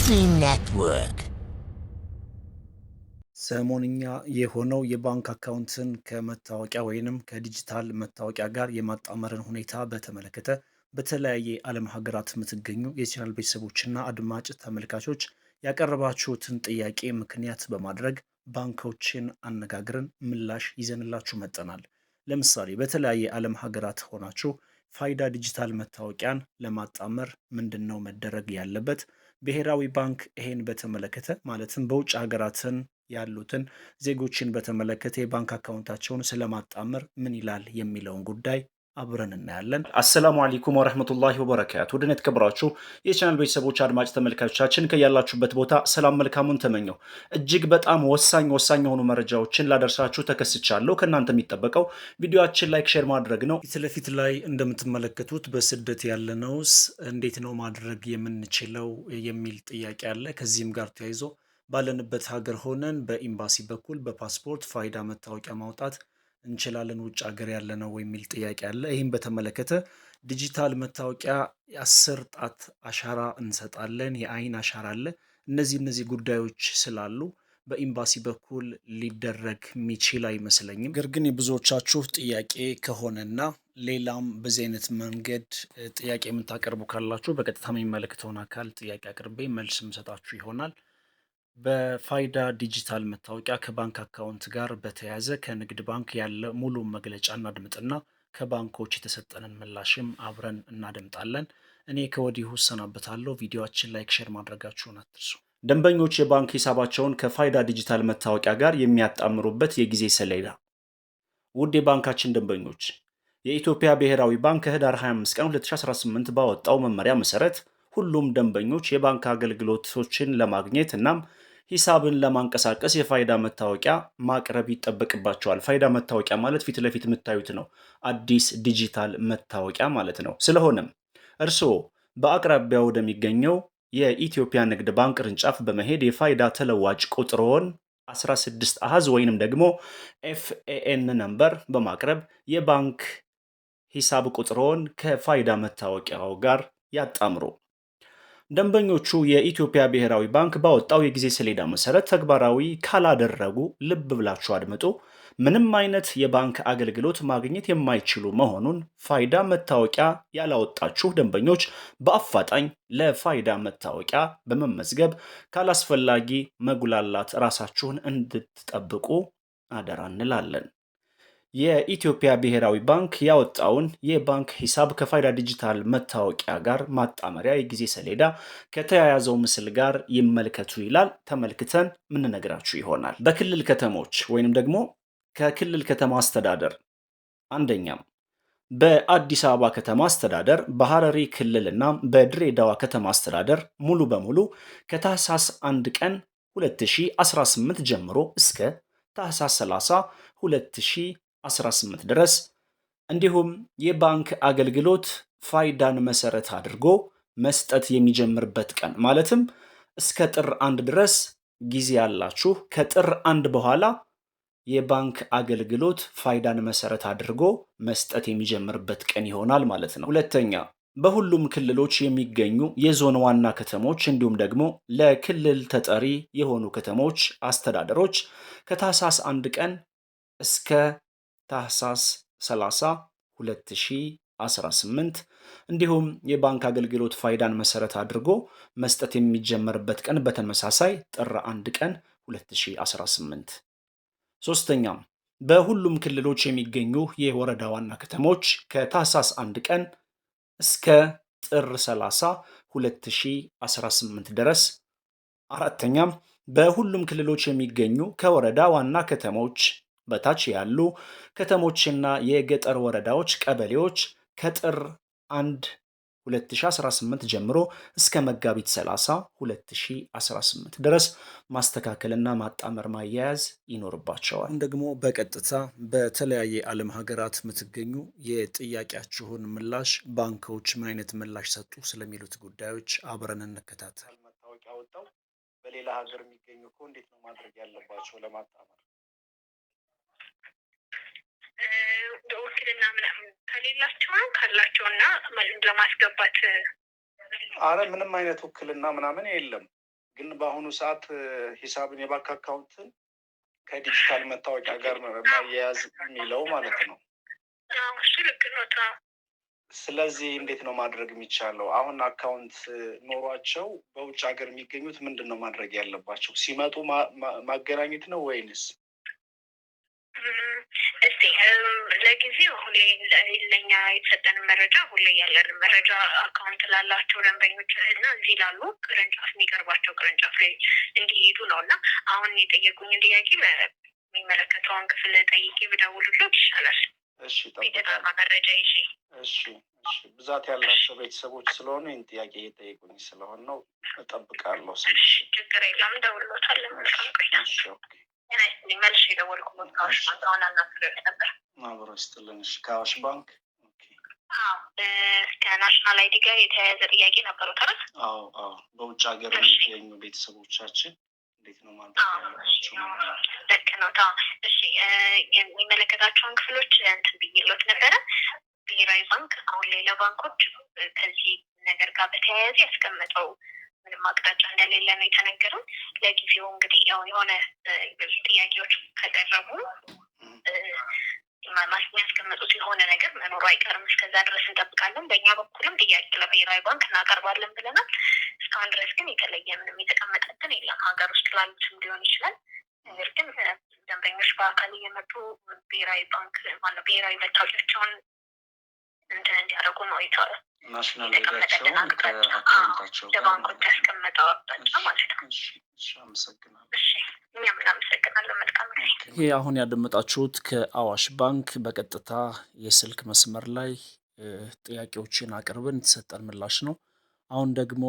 Disney Network. ሰሞንኛ የሆነው የባንክ አካውንትን ከመታወቂያ ወይንም ከዲጂታል መታወቂያ ጋር የማጣመርን ሁኔታ በተመለከተ በተለያየ ዓለም ሀገራት የምትገኙ የቻናል ቤተሰቦችና አድማጭ ተመልካቾች ያቀረባችሁትን ጥያቄ ምክንያት በማድረግ ባንኮችን አነጋግረን ምላሽ ይዘንላችሁ መጥተናል። ለምሳሌ በተለያየ ዓለም ሀገራት ሆናችሁ ፋይዳ ዲጂታል መታወቂያን ለማጣመር ምንድን ነው መደረግ ያለበት? ብሔራዊ ባንክ ይሄን በተመለከተ ማለትም በውጭ ሀገራትን ያሉትን ዜጎችን በተመለከተ የባንክ አካውንታቸውን ስለማጣመር ምን ይላል የሚለውን ጉዳይ አብረን እናያለን። አሰላሙ አለይኩም ወረህመቱላሂ ወበረካቱ። ውድን የተከበራችሁ የቻናል ቤተሰቦች አድማጭ ተመልካቾቻችን ከያላችሁበት ቦታ ሰላም መልካሙን ተመኘው። እጅግ በጣም ወሳኝ የሆኑ መረጃዎችን ላደርሳችሁ ተከስቻለሁ። ከእናንተ የሚጠበቀው ቪዲዮአችን ላይክ፣ ሼር ማድረግ ነው። ፊት ለፊት ላይ እንደምትመለከቱት በስደት ያለነውስ እንዴት ነው ማድረግ የምንችለው የሚል ጥያቄ አለ። ከዚህም ጋር ተያይዞ ባለንበት ሀገር ሆነን በኤምባሲ በኩል በፓስፖርት ፋይዳ መታወቂያ ማውጣት እንችላለን ውጭ ሀገር ያለ ነው የሚል ጥያቄ አለ። ይህም በተመለከተ ዲጂታል መታወቂያ የ10 ጣት አሻራ እንሰጣለን፣ የአይን አሻራ አለ። እነዚህ ጉዳዮች ስላሉ በኤምባሲ በኩል ሊደረግ የሚችል አይመስለኝም። ነገር ግን የብዙዎቻችሁ ጥያቄ ከሆነና ሌላም በዚህ አይነት መንገድ ጥያቄ የምታቀርቡ ካላችሁ በቀጥታ የሚመለከተውን አካል ጥያቄ አቅርቤ መልስ የምሰጣችሁ ይሆናል። በፋይዳ ዲጂታል መታወቂያ ከባንክ አካውንት ጋር በተያያዘ ከንግድ ባንክ ያለ ሙሉ መግለጫ እናድምጥና ከባንኮች የተሰጠንን ምላሽም አብረን እናደምጣለን። እኔ ከወዲሁ እሰናበታለሁ። ቪዲዮአችን ላይክ፣ ሼር ማድረጋችሁን አትርሱ። ደንበኞች የባንክ ሂሳባቸውን ከፋይዳ ዲጂታል መታወቂያ ጋር የሚያጣምሩበት የጊዜ ሰሌዳ። ውድ የባንካችን ደንበኞች የኢትዮጵያ ብሔራዊ ባንክ ከህዳር 25 ቀን 2018 ባወጣው መመሪያ መሰረት ሁሉም ደንበኞች የባንክ አገልግሎቶችን ለማግኘት እናም ሂሳብን ለማንቀሳቀስ የፋይዳ መታወቂያ ማቅረብ ይጠበቅባቸዋል። ፋይዳ መታወቂያ ማለት ፊት ለፊት የምታዩት ነው። አዲስ ዲጂታል መታወቂያ ማለት ነው። ስለሆነም እርስዎ በአቅራቢያ ወደሚገኘው የኢትዮጵያ ንግድ ባንክ ቅርንጫፍ በመሄድ የፋይዳ ተለዋጭ ቁጥሮን 16 አሃዝ ወይንም ደግሞ ኤፍኤኤን ነምበር በማቅረብ የባንክ ሂሳብ ቁጥሮን ከፋይዳ መታወቂያው ጋር ያጣምሩ። ደንበኞቹ የኢትዮጵያ ብሔራዊ ባንክ ባወጣው የጊዜ ሰሌዳ መሰረት ተግባራዊ ካላደረጉ ልብ ብላችሁ አድምጡ። ምንም አይነት የባንክ አገልግሎት ማግኘት የማይችሉ መሆኑን ፋይዳ መታወቂያ ያላወጣችሁ ደንበኞች በአፋጣኝ ለፋይዳ መታወቂያ በመመዝገብ ካላስፈላጊ መጉላላት ራሳችሁን እንድትጠብቁ አደራ እንላለን። የኢትዮጵያ ብሔራዊ ባንክ ያወጣውን የባንክ ሂሳብ ከፋይዳ ዲጂታል መታወቂያ ጋር ማጣመሪያ የጊዜ ሰሌዳ ከተያያዘው ምስል ጋር ይመልከቱ ይላል። ተመልክተን ምንነግራችሁ ይሆናል። በክልል ከተሞች ወይንም ደግሞ ከክልል ከተማ አስተዳደር አንደኛም በአዲስ አበባ ከተማ አስተዳደር፣ በሐረሪ ክልልና በድሬዳዋ ከተማ አስተዳደር ሙሉ በሙሉ ከታህሳስ 1 ቀን 2018 ጀምሮ እስከ ታህሳስ 30 2018 ድረስ እንዲሁም የባንክ አገልግሎት ፋይዳን መሰረት አድርጎ መስጠት የሚጀምርበት ቀን ማለትም እስከ ጥር 1 ድረስ ጊዜ ያላችሁ፣ ከጥር 1 በኋላ የባንክ አገልግሎት ፋይዳን መሰረት አድርጎ መስጠት የሚጀምርበት ቀን ይሆናል ማለት ነው። ሁለተኛ በሁሉም ክልሎች የሚገኙ የዞን ዋና ከተሞች እንዲሁም ደግሞ ለክልል ተጠሪ የሆኑ ከተሞች አስተዳደሮች ከታህሳስ 1 ቀን እስከ ታህሳስ 30 2018 እንዲሁም የባንክ አገልግሎት ፋይዳን መሰረት አድርጎ መስጠት የሚጀመርበት ቀን በተመሳሳይ ጥር 1 ቀን 2018። ሶስተኛም በሁሉም ክልሎች የሚገኙ የወረዳ ዋና ከተሞች ከታህሳስ 1 ቀን እስከ ጥር 30 2018 ድረስ። አራተኛም በሁሉም ክልሎች የሚገኙ ከወረዳ ዋና ከተሞች በታች ያሉ ከተሞችና የገጠር ወረዳዎች ቀበሌዎች ከጥር 1 2018 ጀምሮ እስከ መጋቢት 30 2018 ድረስ ማስተካከልና ማጣመር ማያያዝ ይኖርባቸዋል። ደግሞ በቀጥታ በተለያየ ዓለም ሀገራት የምትገኙ የጥያቄያችሁን ምላሽ ባንኮች ምን አይነት ምላሽ ሰጡ ስለሚሉት ጉዳዮች አብረን እንከታተል። መታወቂያ ወጣው በሌላ ሀገር የሚገኙ እኮ እንዴት ነው ማድረግ ያለባቸው ለማጣመር? ውክልና ምናምን ከሌላቸው ነው ካላቸውና ለማስገባት። አረ ምንም አይነት ውክልና ምናምን የለም። ግን በአሁኑ ሰዓት ሂሳብን የባንክ አካውንትን ከዲጂታል መታወቂያ ጋር ነው ማያያዝ የሚለው ማለት ነው። እሱ ልክ ነው። ስለዚህ እንዴት ነው ማድረግ የሚቻለው? አሁን አካውንት ኖሯቸው በውጭ ሀገር የሚገኙት ምንድን ነው ማድረግ ያለባቸው? ሲመጡ ማገናኘት ነው ወይንስ? እስቲ ለጊዜው ሁሌ ለኛ የተሰጠንን መረጃ ሁሌ ያለንን መረጃ አካውንት ላላቸው ደንበኞች እና እዚህ ላሉ ቅርንጫፍ የሚቀርባቸው ቅርንጫፍ ላይ እንዲሄዱ ነው እና አሁን የጠየቁኝ ጥያቄ የሚመለከተውን ክፍል ጠይቄ ብደውልሎት ይሻላል። እሺ፣ የተጣራ መረጃ ይዤ። እሺ፣ ብዛት ያላቸው ቤተሰቦች ስለሆነ ይህን ጥያቄ እየጠየቁኝ ስለሆነ ነው። እጠብቃለሁ። ችግር የለም፣ እንደውልሎታለን። መልካም ቆይታ። መልሼ የደወልኩት ከአዋሽ ባንክ አሁን አናግሬው ነበር። አብሮ ይስጥልን። እሺ፣ ከአዋሽ ባንክ ከናሽናል አይዲ ጋር የተያያዘ ጥያቄ ነበሩት አይደል? አዎ፣ በውጭ ሀገር የሚገኙ ቤተሰቦቻችን እንዴት ነው ማለት ልክ ነው። እሺ፣ የሚመለከታቸውን ክፍሎች እንትን ብዬሎት ነበረ። ብሔራዊ ባንክ አሁን ሌላ ባንኮች ከዚህ ነገር ጋር በተያያዘ ያስቀመጠው ምንም አቅጣጫ እንደሌለ ነው የተነገረው። ለጊዜው እንግዲህ ያው የሆነ ጥያቄዎች ከቀረቡ የሚያስቀምጡት የሆነ ነገር መኖሩ አይቀርም። እስከዛ ድረስ እንጠብቃለን። በእኛ በኩልም ጥያቄ ለብሔራዊ ባንክ እናቀርባለን ብለናል። እስካሁን ድረስ ግን የተለየ ምንም የተቀመጠብን የለም። ሀገር ውስጥ ላሉትም ሊሆን ይችላል። ነገር ግን ደንበኞች በአካል እየመጡ ብሔራዊ ባንክ ማነው ብሔራዊ መታወቂያቸውን እንትን እንዲያደርጉ ነው ናሽናል አይዲያቸውን ከአካውንታቸው ለባንኮች ያስቀመጠው አቅጣጫ ማለት ነው። አመሰግናለሁ። እኛም እናመሰግናለን። መልካም ነው። ይህ አሁን ያደመጣችሁት ከአዋሽ ባንክ በቀጥታ የስልክ መስመር ላይ ጥያቄዎችን አቅርበን የተሰጠን ምላሽ ነው። አሁን ደግሞ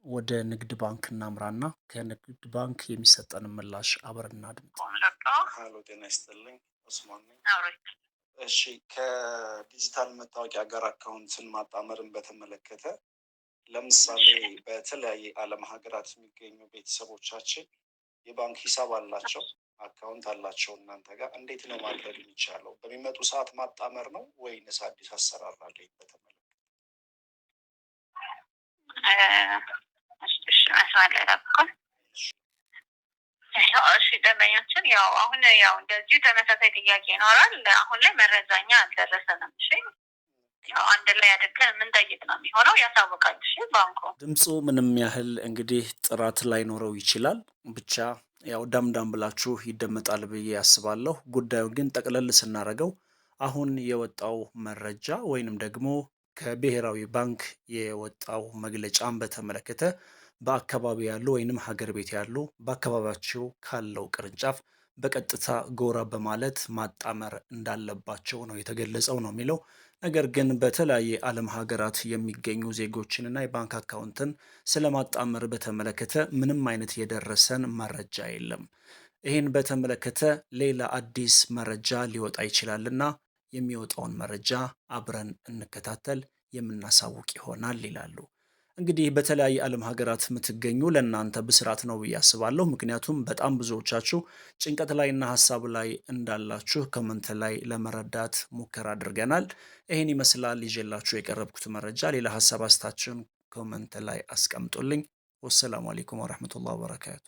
ወደ ንግድ ባንክ እናምራና ከንግድ ባንክ የሚሰጠን ምላሽ አብረን እናድምጥ። ሀሎ፣ ጤና ይስጥልኝ። ኦስማን ነኝ። እሺ፣ ከዲጂታል መታወቂያ ጋር አካውንትን ማጣመርን በተመለከተ ለምሳሌ በተለያየ ዓለም ሀገራት የሚገኙ ቤተሰቦቻችን የባንክ ሂሳብ አላቸው፣ አካውንት አላቸው። እናንተ ጋር እንዴት ነው ማድረግ የሚቻለው? በሚመጡ ሰዓት ማጣመር ነው ወይንስ አዲስ አሰራር አለ? በተመለከተ እሺ፣ ደንበኛችን ያው አሁን እንደዚሁ ተመሳሳይ ጥያቄ ይኖራል። አሁን ላይ መረጃኛ አልደረሰንም። እሺ፣ አንድ ላይ አድርገን የምንጠይቅ ነው የሚሆነው። ያሳውቃል። እሺ፣ ባንኩ ድምፁ ምንም ያህል እንግዲህ ጥራት ላይኖረው ይችላል። ብቻ ያው ዳምዳም ብላችሁ ይደመጣል ብዬ ያስባለሁ። ጉዳዩ ግን ጠቅለል ስናደርገው አሁን የወጣው መረጃ ወይንም ደግሞ ከብሔራዊ ባንክ የወጣው መግለጫን በተመለከተ በአካባቢ ያሉ ወይንም ሀገር ቤት ያሉ በአካባቢያቸው ካለው ቅርንጫፍ በቀጥታ ጎራ በማለት ማጣመር እንዳለባቸው ነው የተገለጸው ነው የሚለው። ነገር ግን በተለያየ ዓለም ሀገራት የሚገኙ ዜጎችንና የባንክ አካውንትን ስለማጣመር በተመለከተ ምንም አይነት የደረሰን መረጃ የለም። ይህን በተመለከተ ሌላ አዲስ መረጃ ሊወጣ ይችላልና የሚወጣውን መረጃ አብረን እንከታተል የምናሳውቅ ይሆናል ይላሉ። እንግዲህ በተለያየ ዓለም ሀገራት የምትገኙ ለእናንተ ብስራት ነው ብዬ አስባለሁ። ምክንያቱም በጣም ብዙዎቻችሁ ጭንቀት ላይና ሀሳብ ላይ እንዳላችሁ ኮመንት ላይ ለመረዳት ሙከራ አድርገናል። ይህን ይመስላል ይዤላችሁ የቀረብኩት መረጃ። ሌላ ሀሳብ አስታችሁን ኮመንት ላይ አስቀምጡልኝ። ወሰላሙ አሌይኩም ወረህመቱላህ ወበረካቱ።